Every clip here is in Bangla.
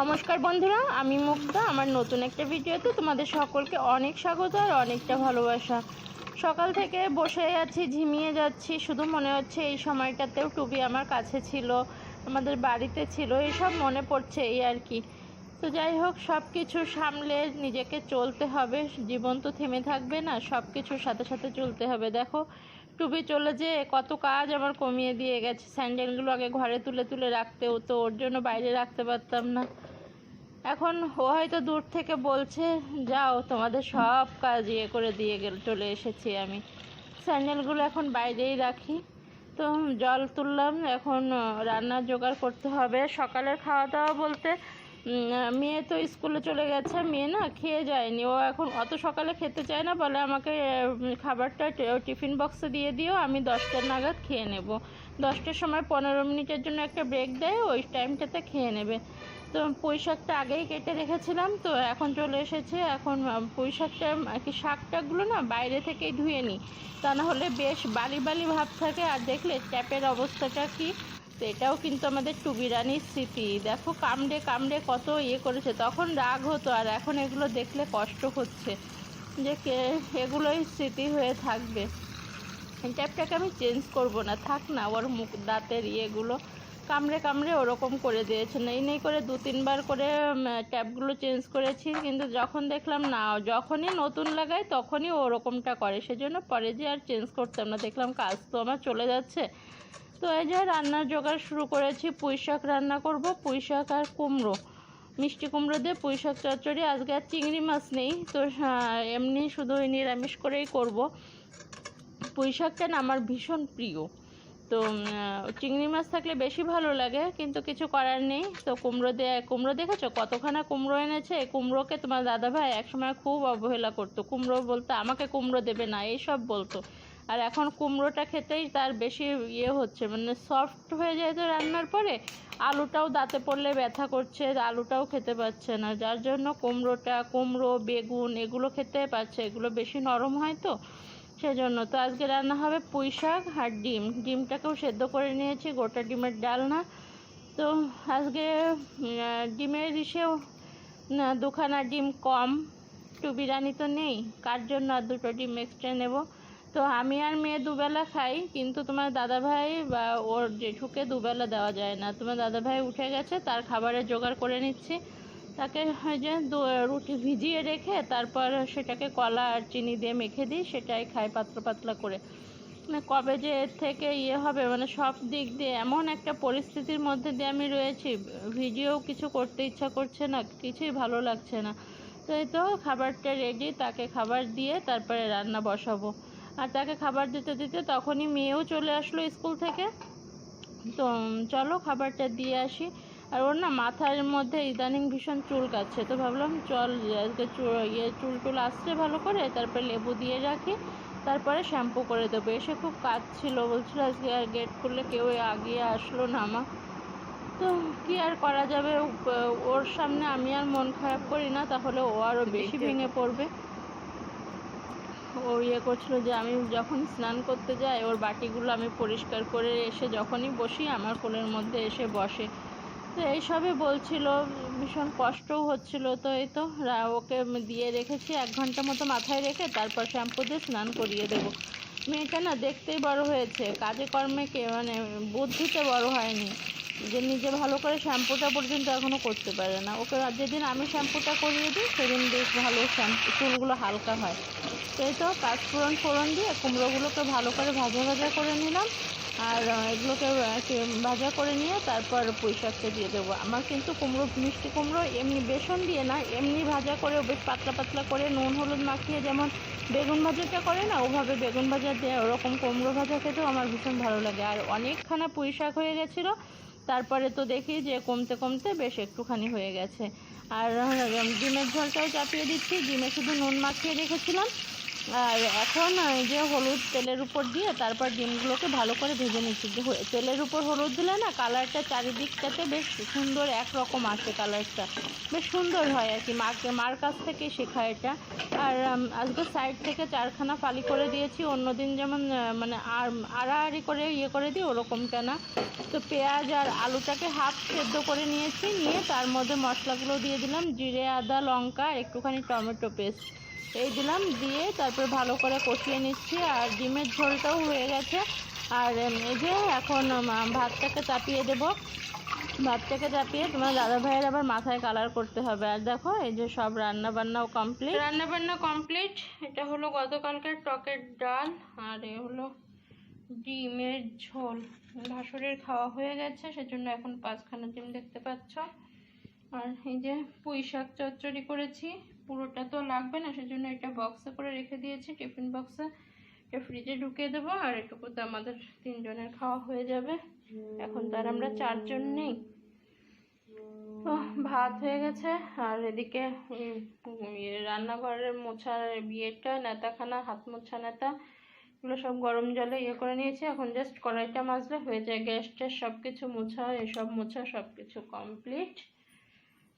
নমস্কার বন্ধুরা, আমি মুক্তা। আমার নতুন একটা ভিডিওতে তোমাদের সকলকে অনেক স্বাগত আর অনেকটা ভালোবাসা। সকাল থেকে বসে আছি, ঝিমিয়ে যাচ্ছি। শুধু মনে হচ্ছে এই সময়টাতেও টুবি আমার কাছে ছিল, আমাদের বাড়িতে ছিল, এইসব মনে পড়ছে এই আর কি। তো যাই হোক, সব কিছু সামলে নিজেকে চলতে হবে। জীবন তো থেমে থাকবে না, সব কিছুর সাথে সাথে চলতে হবে। দেখো, টুবি চলে যে কত কাজ আমার কমিয়ে দিয়ে গেছে। স্যান্ডেলগুলো আগে ঘরে তুলে তুলে রাখতে হতো, ওর জন্য বাইরে রাখতে পারতাম না। এখন ও হয়তো দূর থেকে বলছে, যাও তোমাদের সব কাজ করে দিয়ে চলে এসেছি আমি। স্যান্ডেলগুলো এখন বাইরেই রাখি। তো জল তুললাম, এখন রান্নার জোগাড় করতে হবে। সকালের খাওয়া দাওয়া বলতে মেয়ে তো স্কুলে চলে গেছে, মেয়ে না খেয়ে যায়নি। ও এখন অত সকালে খেতে চায় না, বলে আমাকে খাবারটা টিফিন বক্সে দিয়ে দিও, আমি 10টার নাগাদ খেয়ে নেব। 10টার সময় 15 মিনিটের জন্য একটা ব্রেক দেয়, ওই টাইমটাতে খেয়ে নেবে। তো পুঁই শাকটা আগেই কেটে রেখেছিলাম, তো এখন চলে এসেছে। এখন পুঁই শাকটা আর কি, শাকটাগুলো না বাইরে থেকেই ধুয়ে নিই, তা না হলে বেশ বালি বালি ভাব থাকে। আর দেখলে ট্যাপের অবস্থাটা কি। তো এটাও কিন্তু আমাদের টুবি রানীর স্মৃতি। দেখো, কামড়ে কামড়ে কত করেছে, তখন রাগ হতো, আর এখন এগুলো দেখলে কষ্ট হচ্ছে যে এগুলোই স্মৃতি হয়ে থাকবে। ট্যাপটাকে আমি চেঞ্জ করব না, থাক না, ওর মুখ দাঁতের ইয়েগুলো কামড়ে কামড়ে ওরকম করে দিয়েছে। নেই করে 2-3 বার করে ট্যাপগুলো চেঞ্জ করেছি, কিন্তু যখন দেখলাম না, যখনই নতুন লাগাই তখনই ওরকমটা করে, সেজন্য পরে যে আর চেঞ্জ করতাম না। দেখলাম কাজ তো আমার চলে যাচ্ছে। তো এই যে রান্নার জোগাড় শুরু করেছি। পুঁই শাক রান্না করব, পুঁই শাক আর কুমড়ো, মিষ্টি কুমড়ো দিয়ে পুঁই শাক চচ্চড়ি। আজকে আর চিংড়ি মাছ নেই, তো এমনি শুধু নিরামিষ করেই করব। পুঁই শাকটা না আমার ভীষণ প্রিয়। তো চিংড়ি মাছ থাকলে বেশি ভালো লাগে, কিন্তু কিছু করার নেই। তো কুমড়ো দেখেছো কতখানা কুমড়ো এনেছে। কুমড়োকে তোমার দাদাভাই একসময় খুব অবহেলা করতো, কুমড়ো বলতে আমাকে কুমড়ো দেবে না এইসব বলতো। আর এখন কুমড়োটা খেতেই তার বেশি হচ্ছে, মানে সফট হয়ে যায় তো রান্নার পরে। আলুটাও দাঁতে পড়লে ব্যথা করছে, আলুটাও খেতে পাচ্ছে না, যার জন্য কুমড়ো বেগুন এগুলো খেতে পারছে, এগুলো বেশি নরম হয় তো সেজন্য। তো আজকে রান্না হবে পুঁই শাক আর ডিমটাকেও সেদ্ধ করে নিয়েছি, গোটা ডিমের ডালনা। তো আজকে ডিমের ইসেও না, 2খানা ডিম কম, টুবি রানী তো নেই, কার জন্য আর 2টো ডিম এক্সট্রা নেব। তো আমি আর মেয়ে দুবেলা খাই, কিন্তু তোমার দাদাভাই বা ওর জেঠুকে দুবেলা দেওয়া যায় না। তোমার দাদাভাই উঠে গেছে, তার খাবারের জোগাড় করে নিচ্ছি। তাকে যে রুটি ভিজিয়ে রেখে তারপর সেটাকে কলা আর চিনি দিয়ে মেখে দিই, সেটাই খাই পাতলা পাতলা করে। মানে কবে যে এর থেকে হবে, মানে সব দিক দিয়ে এমন একটা পরিস্থিতির মধ্যে দিয়ে আমি রয়েছি, ভিডিও কিছু করতে ইচ্ছা করছে না, কিছুই ভালো লাগছে না। তো এই তো খাবারটা রেডি, তাকে খাবার দিয়ে তারপরে রান্না বসাবো। আর তাকে খাবার দিতে দিতে তখনই মেয়েও চলে আসলো স্কুল থেকে। তো চলো খাবারটা দিয়ে আসি। আর ওর না মাথার মধ্যে ইদানিং ভীষণ চুল কাচ্ছে, তো ভাবলাম চল আজকে চুল টুল আসছে ভালো করে, তারপরে লেবু দিয়ে রাখি, তারপরে শ্যাম্পু করে দেবো। এসে খুব কাঁদছিল, বলছিল আজকে আর গেট খুললে কেউ আগিয়ে আসলো না মা। তো কি আর করা যাবে, ওর সামনে আমি আর মন খারাপ করি না, তাহলে ও আরও বেশি ভেঙে পড়বে। ও করছিল যে আমি যখন স্নান করতে যাই ওর বাটিগুলো আমি পরিষ্কার করে এসে যখনই বসি আমার কোলের মধ্যে এসে বসে। তো এইসবই বলছিল, ভীষণ কষ্টও হচ্ছিল। তো এই তো ওকে দিয়ে রেখেছি 1 ঘন্টা মতো মাথায় রেখে, তারপর শ্যাম্পু দিয়ে স্নান করিয়ে দেবো। মেয়েটা না দেখতেই বড় হয়েছে, কাজে কর্মে মানে বুদ্ধিতে বড় হয়নি, যে নিজে ভালো করে শ্যাম্পুটা পর্যন্ত এখনও করতে পারে না। ওকে যেদিন আমি শ্যাম্পুটা করিয়ে দিই সেদিন বেশ ভালো চুলগুলো হালকা হয়। সেই তো পাঁচফোড়ন ফোড়ন দিয়ে কুমড়োগুলোকে ভালো করে ভাজা করে নিলাম, আর এগুলোকে ভাজা করে নিয়ে তারপর পুঁই শাকটা দিয়ে দেবো। আমার কিন্তু মিষ্টি কুমড়ো এমনি বেসন দিয়ে না, এমনি ভাজা করে বেশ পাতলা পাতলা করে নুন হলুদ মাখিয়ে যেমন বেগুন ভাজাটা করে না, ওভাবে বেগুন ভাজা দিয়ে ওরকম কুমড়ো ভাজা খেতেও আমার ভীষণ ভালো লাগে। আর অনেকখানা পুঁই শাক হয়ে গেছিলো, তারপরে তো দেখি যে কমতে কমতে বেশ একটুখানি হয়ে গেছে। আর ডিমের ঝোলটাও চাপিয়ে দিচ্ছি, ডিমে শুধু নুন মাখিয়ে রেখেছিলাম, আর এখন এই যে হলুদ তেলের উপর দিয়ে তারপর ডিমগুলোকে ভালো করে ভেজে নিচ্ছি। তেলের উপর হলুদ দিলে না কালারটা চারিদিকটাতে বেশ সুন্দর একরকম আসে, কালারটা বেশ সুন্দর হয় আর কি। মার কাছ থেকে শেখা এটা। আর আজকে সাইড থেকে 4খানা ফালি করে দিয়েছি, অন্যদিন যেমন মানে আড়াআড়ি করে করে দিই ওরকমটা না। তো পেঁয়াজ আর আলুটাকে হাফ সেদ্ধ করে নিয়েছি, নিয়ে তার মধ্যে মশলাগুলো দিয়ে দিলাম, জিরে, আদা, লঙ্কা, একটুখানি টমেটো পেস্ট এই দিলাম, দিয়ে তারপর ভালো করে কষিয়ে নিচ্ছি। আর ডিমের ঝোলটাও হয়ে গেছে। আর এই যে এখন ভাতটাকে চাপিয়ে দেব। ভাতটাকে চাপিয়ে তোমার দাদা ভাইয়ের আবার মাথায় কালার করতে হবে। আর দেখো এই যে সব রান্নাবান্নাও কমপ্লিট, রান্নাবান্না কমপ্লিট। এটা হলো গতকালকের টকের ডাল, আর এ হলো ডিমের ঝোল। ভাসুরের খাওয়া হয়ে গেছে, সেজন্য এখন 5খানা ডিম দেখতে পাচ্ছ। আর এই যে পুঁই শাক চচ্চড়ি করেছি, পুরোটা তো লাগবে না, সেজন্য এটা বক্সে করে রেখে দিয়েছি, টিফিন বক্সে। এটা ফ্রিজে ঢুকিয়ে দেবো, আর এটুকু তো আমাদের 3 জনের খাওয়া হয়ে যাবে। এখন তো আর আমরা 4 জন নেই। ভাত হয়ে গেছে। আর এদিকে রান্নাঘরের মোছার বিয়েটা নেতাখানা, হাত মোছা নেতা, এগুলো সব গরম জলে করে নিয়েছি। এখন জাস্ট কড়াইটা মাজলে হয়ে যায়। গ্যাসটা সব কিছু মোছা, এসব মোছা সব কিছু কমপ্লিট।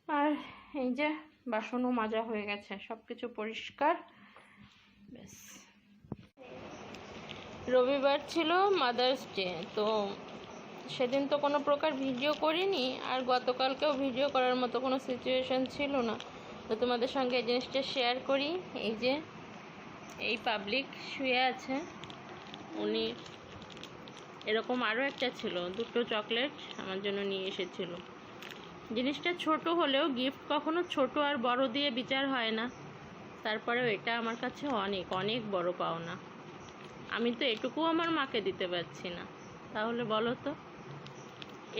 আর এই যে বাসনও মাজা হয়ে গেছে, সব কিছু পরিষ্কার। ব্যাস, রবিবার ছিল মাদার্স ডে, তো সেদিন তো কোনো প্রকার ভিডিও করিনি। আর গতকালকেও ভিডিও করার মতো কোনো সিচুয়েশান ছিল না। তো তোমাদের সঙ্গে এই জিনিসটা শেয়ার করি। এই যে এই পাবলিক শুয়ে আছে, উনি এরকম আরও একটা ছিল, 2টো চকলেট আমার জন্য নিয়ে এসেছিল। জিনিসটা ছোট হলেও গিফট কখনো ছোট আর বড় দিয়ে বিচার হয় না। তারপরেও এটা আমার কাছে অনেক অনেক বড় পাওনা। আমি তো এটুকু আমার মাকে দিতে পারছি না, তাহলে বলো তো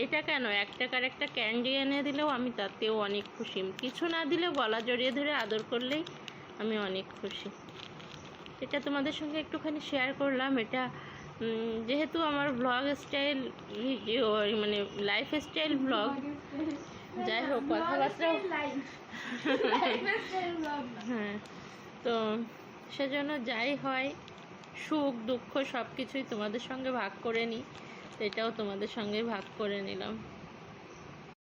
এটা কেন? 1 টাকার একটা ক্যান্ডি এনে দিলেও আমি তাতেও অনেক খুশি। কিছু না দিলেও গলা জড়িয়ে ধরে আদর করলেই আমি অনেক খুশি। এটা তোমাদের সঙ্গে একটুখানি শেয়ার করলাম। এটা যেহেতু আমার ব্লগ স্টাইল ভিডিও, মানে লাইফ স্টাইল ব্লগ, যাই হোক কথাবার্তা, হ্যাঁ, তো সেজন্য যাই হয় সুখ দুঃখ সব কিছুই তোমাদের সঙ্গে ভাগ করে নিই। তো এটাও তোমাদের সঙ্গে ভাগ করে নিলাম।